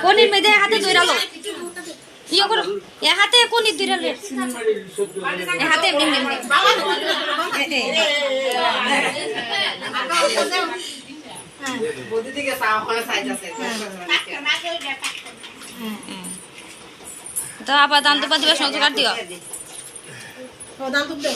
কোনির মধ্যে হাতে ধরালো ইয়ে করো এ হাতে কোনি ধরালো এ হাতে এমনি বদি দিকে সাও হয় সাইজ আছে তো আবার দান্ত পা দিবা সংযোগ কাট দিও ও দান্ত দে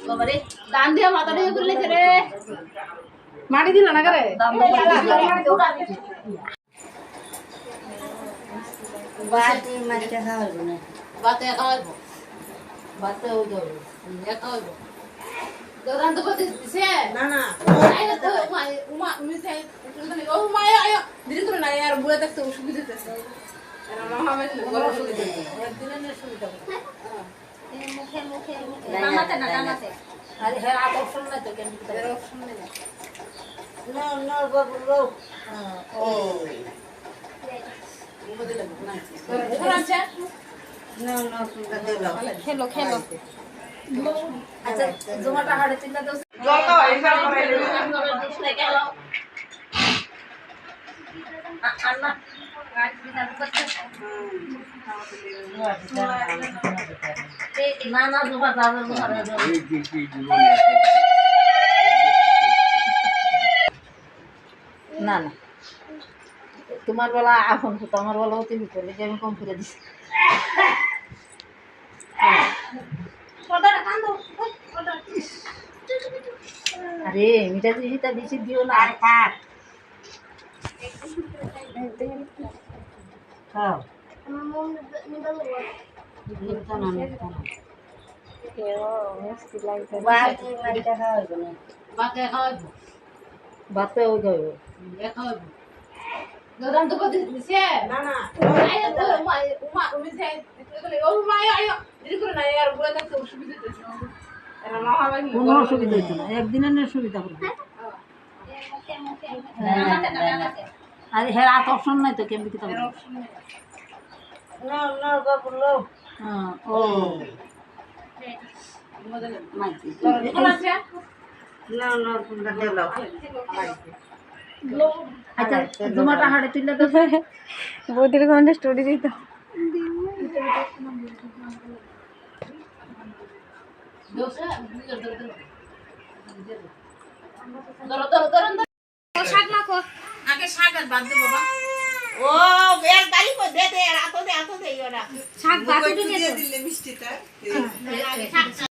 বাবারে দান দিয়া মাথা দিয়ে করে লেছে রে মাটি দিল না করে বাতি মাছটা খাওয়াবো না বাতে খাওয়াবো বাতে ও যাবে খাওয়াবো দান তো বলতে দিছে না না আয় তো উমা মিছে ও মা আয় ধীরে করে না यार বুড়া দেখতে অসুবিধা হচ্ছে এরা মামা আমি বড় অসুবিধা একদিনের সুবিধা মুখে মুখে নামাতে না নামাতে আরে হের আত অপশন নাই তো কেন এর অপশন নাই No, no, বাবু লো ও বদলে না কোন আছে No, no, সুন্দর দিলো খেলো খেলো আচ্ছা জমাটা হাড়ে চিন্তা দাও জলটা এইবার করে আন্না না না জমা যাবে না না তোমার বেলা এখন তো আমার বেলা তুমি করলে যে আমি কম করে দিছি আরে মিঠা জিনিসটা বেশি দিও না আর কাট খাও বাতে খাওয়াবো বাতে ওই যাবে খাওয়াবো দান তো বলতে দিছে না না আয় তো উমা মিছে ও মা আয় ধীরে করে না यार বুড়া দেখতে অসুবিধা হচ্ছে এরা মামা আমি কোনো অসুবিধা হইতো না একদিনের সুবিধা করবে আরে হ্যাঁ আর অপশন নাই তো কেমন কি তাহলে না না বাবু লো হ্যাঁ ও বদলে মাইতি কোন আছে না না সুন্দর দিলো আচ্ছা জমাটা হাড়ে তুললে তো বৌদির কমেন্টে স্টোরি দিত দোসা ধরো ধরো ধরো শাক মাখো আগে শাক আর বাদ দে বাবা ও বের দালি কো দে দে রাতো দে আতো দে ওরা শাক বাকি দিয়ে দিলে মিষ্টিটা আগে শাক